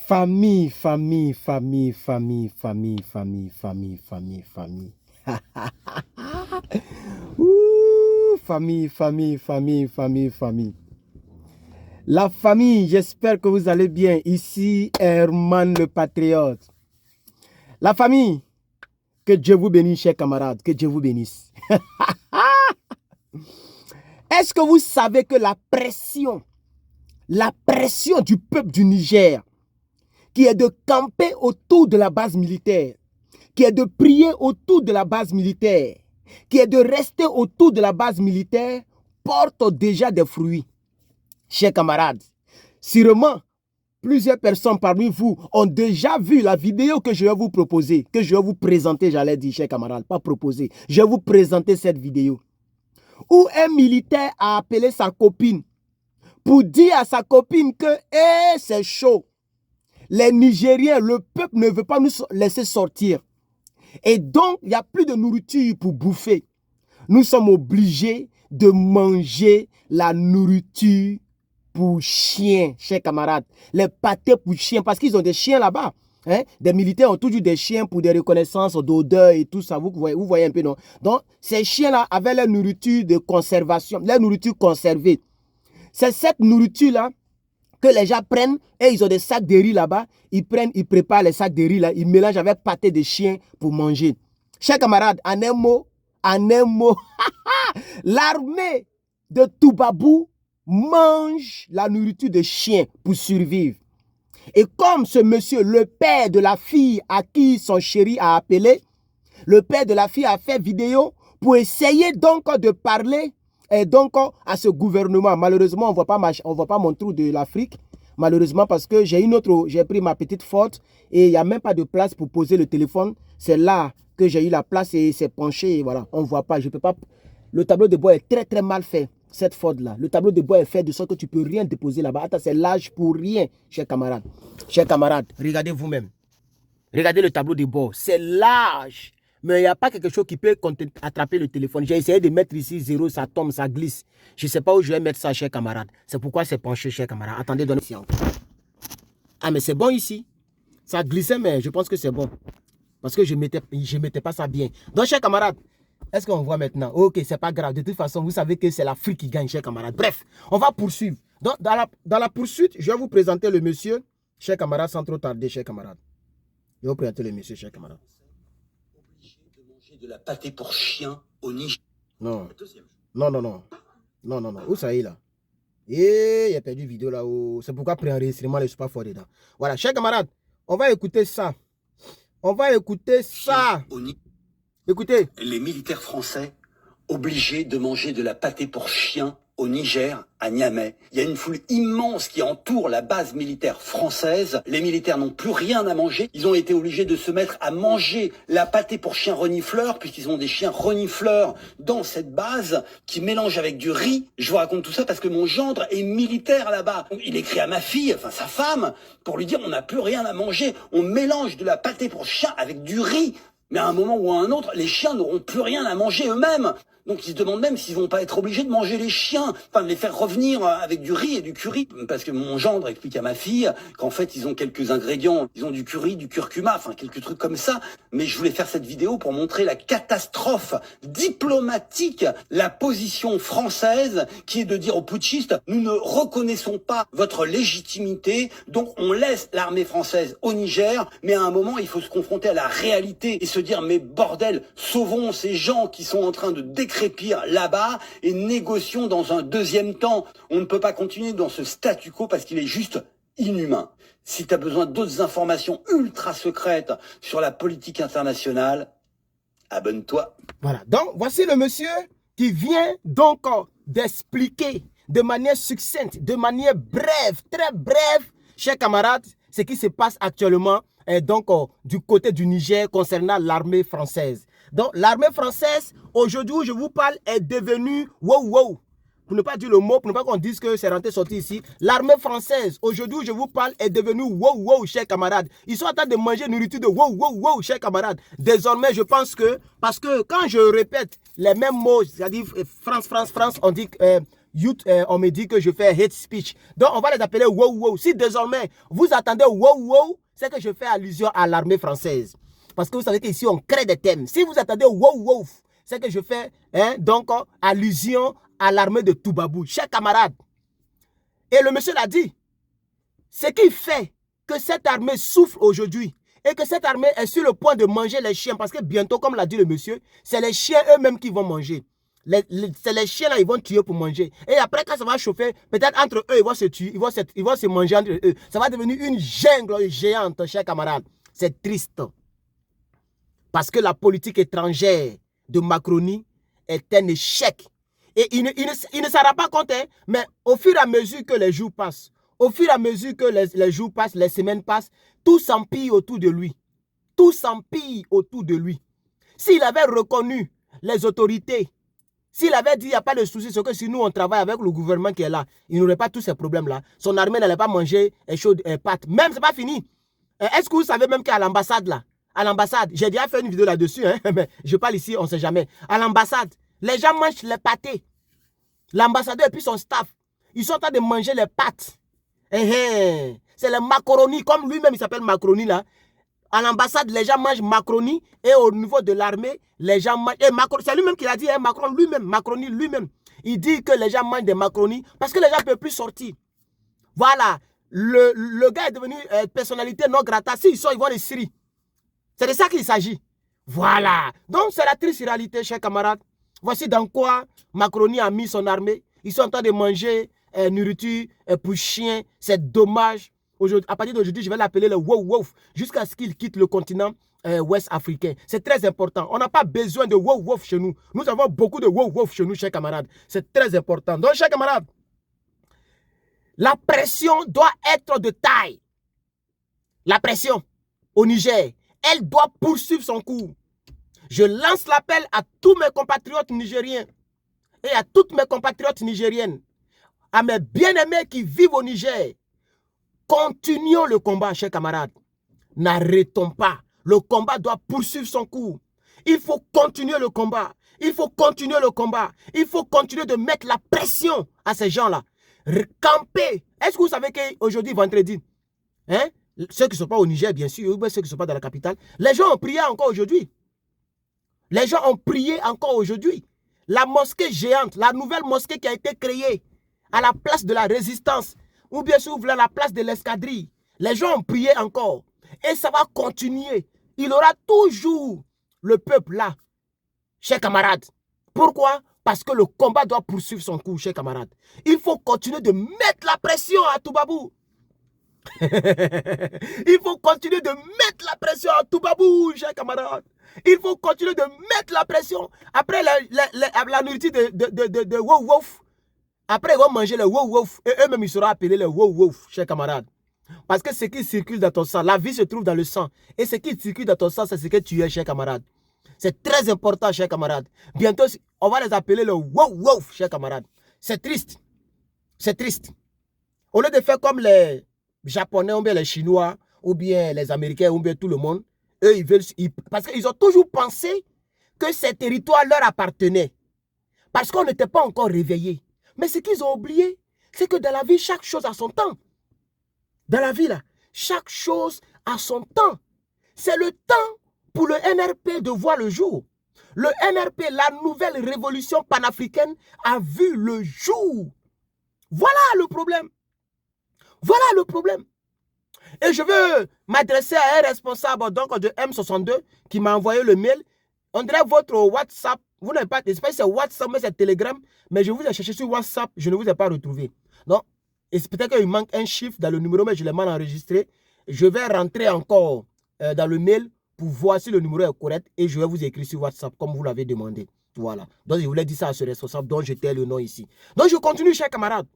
Famille, famille, famille, famille, famille, famille, famille, famille, famille. Ouh, famille, famille, famille, famille, famille. La famille, j'espère que vous allez bien. Ici, Herman le Patriote. La famille, que Dieu vous bénisse, chers camarades. Que Dieu vous bénisse. Est-ce que vous savez que la pression du peuple du Niger, qui est de camper autour de la base militaire, qui est de prier autour de la base militaire, qui est de rester autour de la base militaire, porte déjà des fruits. Chers camarades, sûrement, plusieurs personnes parmi vous ont déjà vu la vidéo que je vais vous proposer, que je vais vous présenter, j'allais dire, chers camarades, pas proposer. Je vais vous présenter cette vidéo où un militaire a appelé sa copine pour dire à sa copine que c'est chaud. Les Nigériens, le peuple ne veut pas nous laisser sortir. Et donc, il n'y a plus de nourriture pour bouffer. Nous sommes obligés de manger la nourriture pour chiens, chers camarades. Les pâtés pour chiens, parce qu'ils ont des chiens là-bas. Hein? Des militaires ont toujours des chiens pour des reconnaissances d'odeur et tout ça. Vous voyez un peu, non? Donc, ces chiens-là avaient leur nourriture de conservation, leur nourriture conservée. C'est cette nourriture-là que les gens prennent et ils ont des sacs de riz là-bas. Ils préparent les sacs de riz là, ils mélangent avec pâté de chien pour manger. Chers camarades, en un mot, l'armée de Toubabou mange la nourriture de chien pour survivre. Et comme ce monsieur, le père de la fille à qui son chéri a appelé, le père de la fille a fait vidéo pour essayer donc de parler et donc à ce gouvernement. Malheureusement, on ne voit pas mon trou de l'Afrique. Malheureusement, parce que j'ai pris ma petite faute et il n'y a même pas de place pour poser le téléphone. C'est là que j'ai eu la place et c'est penché. Et voilà, on ne voit pas. Je peux pas. Le tableau de bord est très très mal fait. Cette faute-là. Le tableau de bord est fait de sorte que tu ne peux rien déposer là-bas. Attends, c'est large pour rien, chers camarades. Chers camarades, regardez vous-même. Regardez le tableau de bord. C'est large. Mais il n'y a pas quelque chose qui peut attraper le téléphone. J'ai essayé de mettre ici 0, ça tombe, ça glisse. Je ne sais pas où je vais mettre ça, chers camarades. C'est pourquoi c'est penché, chers camarades. Attendez, donnez ici encore. Ah, mais c'est bon ici. Ça glissait, mais je pense que c'est bon. Parce que je ne mettais pas ça bien. Donc, chers camarades, est-ce qu'on voit maintenant? Ok, c'est pas grave. De toute façon, vous savez que c'est l'Afrique qui gagne, chers camarades. Bref, on va poursuivre. Donc, dans la poursuite, je vais vous présenter le monsieur, chers camarades, sans trop tarder, chers camarades. Je vais vous présenter le monsieur, chers camarades. De la pâté pour chien au Niger. Non. Non. Où ça est là? Et il a perdu vidéo là-haut. C'est pourquoi pré-enregistrement, je ne suis pas fort dedans. Voilà, chers camarades, on va écouter ça. Écoutez. Les militaires français obligés de manger de la pâté pour chien au Niger, à Niamey. Il y a une foule immense qui entoure la base militaire française. Les militaires n'ont plus rien à manger. Ils ont été obligés de se mettre à manger la pâté pour chiens renifleurs, puisqu'ils ont des chiens renifleurs dans cette base qui mélangent avec du riz. Je vous raconte tout ça parce que mon gendre est militaire là-bas. Il écrit à ma fille, enfin sa femme, pour lui dire on n'a plus rien à manger. On mélange de la pâté pour chien avec du riz. Mais à un moment ou à un autre, les chiens n'auront plus rien à manger eux-mêmes. Donc ils se demandent même s'ils vont pas être obligés de manger les chiens, enfin de les faire revenir avec du riz et du curry. Parce que mon gendre explique à ma fille qu'en fait ils ont quelques ingrédients, ils ont du curry, du curcuma, enfin quelques trucs comme ça. Mais je voulais faire cette vidéo pour montrer la catastrophe diplomatique, la position française qui est de dire aux putschistes, nous ne reconnaissons pas votre légitimité, donc on laisse l'armée française au Niger, mais à un moment il faut se confronter à la réalité et se dire mais bordel, sauvons ces gens qui sont en train de décrépir là-bas et négocions dans un deuxième temps. On ne peut pas continuer dans ce statu quo parce qu'il est juste inhumain. Si tu as besoin d'autres informations ultra secrètes sur la politique internationale, abonne-toi. Voilà, donc voici le monsieur qui vient donc d'expliquer de manière succincte, de manière brève, très brève, chers camarades, ce qui se passe actuellement donc du côté du Niger concernant l'armée française. Donc l'armée française, aujourd'hui où je vous parle, est devenue wow. Pour ne pas dire le mot, pour ne pas qu'on dise que c'est rentré sorti ici. L'armée française, aujourd'hui où je vous parle, est devenue wow, chers camarades. Ils sont en train de manger nourriture de wow, chers camarades. Désormais, je pense que, parce que quand je répète les mêmes mots, c'est-à-dire France, on dit on me dit que je fais hate speech. Donc, on va les appeler wow wow. Si désormais, vous attendez wow wow, c'est que je fais allusion à l'armée française. Parce que vous savez qu'ici, on crée des thèmes. Si vous attendez wow wow, c'est que je fais donc allusion à l'armée de Toubabou. Chers camarades, et le monsieur l'a dit, ce qui fait que cette armée souffre aujourd'hui et que cette armée est sur le point de manger les chiens, parce que bientôt, comme l'a dit le monsieur, c'est les chiens eux-mêmes qui vont manger. C'est les chiens là, ils vont tuer pour manger. Et après, quand ça va chauffer, peut-être entre eux, ils vont se tuer, ils vont se manger entre eux. Ça va devenir une jungle géante, chers camarades. C'est triste. Parce que la politique étrangère de Macronie est un échec. Et il ne s'en rend pas compte, hein, mais au fur et à mesure que les jours passent, au fur et à mesure que les jours passent, les semaines passent, tout s'empire autour de lui. Tout s'empire autour de lui. S'il avait reconnu les autorités, s'il avait dit il n'y a pas de souci, c'est que si nous on travaille avec le gouvernement qui est là, il n'aurait pas tous ces problèmes-là. Son armée n'allait pas manger pâtes. Même, c'est pas fini. Est-ce que vous savez même qu'à l'ambassade là, à l'ambassade, j'ai déjà fait une vidéo là-dessus, hein, mais je parle ici, on ne sait jamais. À l'ambassade, les gens mangent les pâtés. L'ambassadeur et puis son staff, ils sont en train de manger les pâtes. C'est le macaroni, comme lui-même il s'appelle macaroni là. À l'ambassade, les gens mangent macaroni et au niveau de l'armée, les gens mangent... C'est lui-même qui l'a dit, hein, Macron lui-même, macaroni lui-même. Il dit que les gens mangent des macaronis parce que les gens ne peuvent plus sortir. Voilà, le gars est devenu personnalité non grata. S'ils sortent, ils vont les Syrie. C'est de ça qu'il s'agit. Voilà. Donc, c'est la triste réalité, chers camarades. Voici dans quoi Macronie a mis son armée. Ils sont en train de manger nourriture pour chiens. C'est dommage. À partir d'aujourd'hui, je vais l'appeler le wow wow jusqu'à ce qu'il quitte le continent ouest africain. C'est très important. On n'a pas besoin de wow wow chez nous. Nous avons beaucoup de wow wow chez nous, chers camarades. C'est très important. Donc, chers camarades, la pression doit être de taille. La pression au Niger, elle doit poursuivre son cours. Je lance l'appel à tous mes compatriotes nigériens et à toutes mes compatriotes nigériennes, à mes bien-aimés qui vivent au Niger. Continuons le combat, chers camarades. N'arrêtons pas. Le combat doit poursuivre son cours. Il faut continuer le combat. Il faut continuer le combat. Il faut continuer de mettre la pression à ces gens-là. Camper. Est-ce que vous savez qu'aujourd'hui, vendredi, hein, ceux qui ne sont pas au Niger, bien sûr, ou ceux qui ne sont pas dans la capitale, les gens ont prié encore aujourd'hui. Les gens ont prié encore aujourd'hui. La mosquée géante, la nouvelle mosquée qui a été créée à la place de la résistance, ou bien sûr, à la place de l'escadrille. Les gens ont prié encore. Et ça va continuer. Il y aura toujours le peuple là, chers camarades. Pourquoi? Parce que le combat doit poursuivre son cours, chers camarades. Il faut continuer de mettre la pression à Toubabou. Il faut continuer de mettre la pression à Toubabou, chers camarades. Il faut continuer de mettre la pression. Après la nourriture de wow wow, après ils vont manger le wow wow. Et eux-mêmes ils seront appelés les wow wow, chers camarades. Parce que ce qui circule dans ton sang, la vie se trouve dans le sang. Et ce qui circule dans ton sang, c'est ce que tu es, chers camarades. C'est très important, chers camarades. Bientôt, on va les appeler le wow wow, chers camarades. C'est triste. C'est triste. Au lieu de faire comme les Japonais ou bien les Chinois ou bien les Américains ou bien tout le monde, eux, ils veulent... parce qu'ils ont toujours pensé que ces territoires leur appartenaient. Parce qu'on n'était pas encore réveillés. Mais ce qu'ils ont oublié, c'est que dans la vie, chaque chose a son temps. Dans la vie, là, chaque chose a son temps. C'est le temps pour le NRP de voir le jour. Le NRP, la nouvelle révolution panafricaine, a vu le jour. Voilà le problème. Voilà le problème. Et je veux m'adresser à un responsable donc, de M62 qui m'a envoyé le mail. On dirait votre WhatsApp. Vous n'avez pas, j'espère que c'est WhatsApp, mais c'est Telegram. Mais je vous ai cherché sur WhatsApp, je ne vous ai pas retrouvé. Donc, et peut-être qu'il manque un chiffre dans le numéro, mais je l'ai mal enregistré. Je vais rentrer encore dans le mail pour voir si le numéro est correct et je vais vous écrire sur WhatsApp comme vous l'avez demandé. Voilà. Donc, je voulais dire ça à ce responsable dont j'étais le nom ici. Donc, je continue, chers camarades.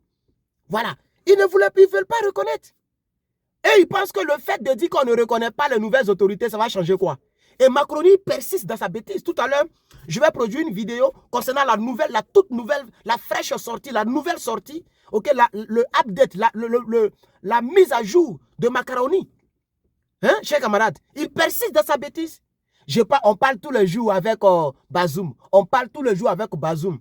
Voilà. Ils ne veulent pas reconnaître. Et ils pensent que le fait de dire qu'on ne reconnaît pas les nouvelles autorités, ça va changer quoi? Et Macronie persiste dans sa bêtise. Tout à l'heure, je vais produire une vidéo concernant la toute nouvelle, la fraîche sortie, la nouvelle sortie, okay, le update, la mise à jour de Macronie. Hein, chers camarades, il persiste dans sa bêtise. On parle tous les jours avec Bazoum. On parle tous les jours avec Bazoum.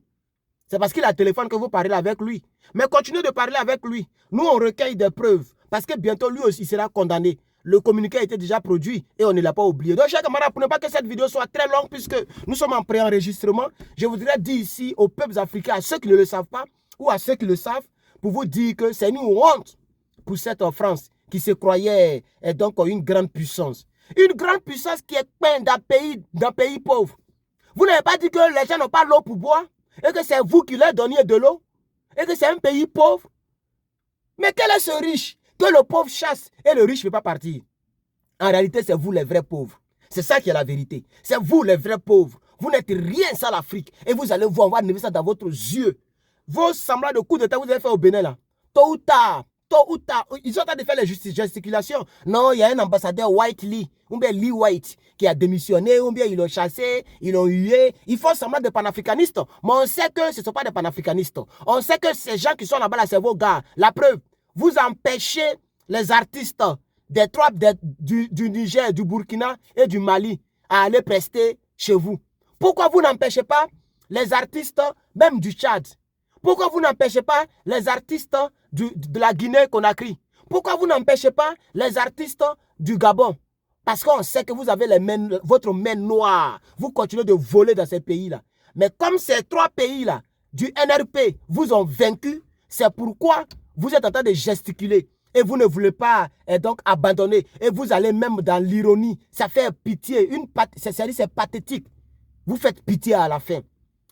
C'est parce qu'il a téléphone que vous parlez avec lui. Mais continuez de parler avec lui. Nous, on recueille des preuves. Parce que bientôt, lui aussi sera condamné. Le communiqué a été déjà produit et on ne l'a pas oublié. Donc, chers camarades, pour ne pas que cette vidéo soit très longue, puisque nous sommes en préenregistrement, je voudrais dire ici aux peuples africains, à ceux qui ne le savent pas, ou à ceux qui le savent, pour vous dire que c'est une honte pour cette France qui se croyait donc une grande puissance. Une grande puissance qui est peinte d'un pays pauvre. Vous n'avez pas dit que les gens n'ont pas l'eau pour boire et que c'est vous qui leur donniez de l'eau et que c'est un pays pauvre. Mais quel est ce riche que le pauvre chasse et le riche ne peut pas partir? En réalité, c'est vous les vrais pauvres. C'est ça qui est la vérité. C'est vous les vrais pauvres. Vous n'êtes rien sans l'Afrique et vous allez voir, on va enlever ça dans votre yeux. Vos semblants de coups d'état que vous avez fait au Bénin là, tôt ou tard, ils sont en train de faire les gesticulations. Non, il y a un ambassadeur White Lee, ou bien Lee White, qui a démissionné, ou bien ils l'ont chassé, ils l'ont hué. Ils font semblant de panafricanistes. Mais on sait que ce ne sont pas des panafricanistes. On sait que ces gens qui sont là-bas, là, c'est vos gars. La preuve, vous empêchez les artistes des trois du Niger, du Burkina et du Mali à aller prester chez vous. Pourquoi vous n'empêchez pas les artistes même du Tchad? Pourquoi vous n'empêchez pas les artistes de la Guinée-Conakry? Pourquoi vous n'empêchez pas les artistes du Gabon? Parce qu'on sait que vous avez votre main noire. Vous continuez de voler dans ces pays-là. Mais comme ces trois pays-là du NRP vous ont vaincu, c'est pourquoi vous êtes en train de gesticuler. Et vous ne voulez pas donc abandonner. Et vous allez même dans l'ironie. Ça fait pitié. C'est pathétique. Vous faites pitié à la fin.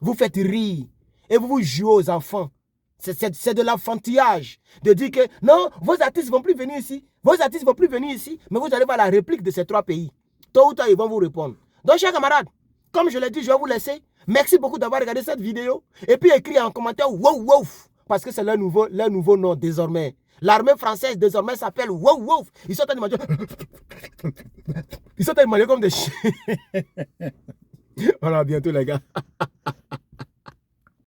Vous faites rire. Et vous jouez aux enfants. C'est de l'enfantillage. De dire que non, vos artistes ne vont plus venir ici. Vos artistes ne vont plus venir ici. Mais vous allez voir la réplique de ces trois pays. Tôt ou tard, ils vont vous répondre. Donc, chers camarades, comme je l'ai dit, je vais vous laisser. Merci beaucoup d'avoir regardé cette vidéo. Et puis, écrivez en commentaire wow, wow. Parce que c'est leur nouveau nom désormais. L'armée française désormais s'appelle wow, wow. Ils sont en train de manger. Ils sont en train de manger comme des chiens. Voilà, à bientôt les gars.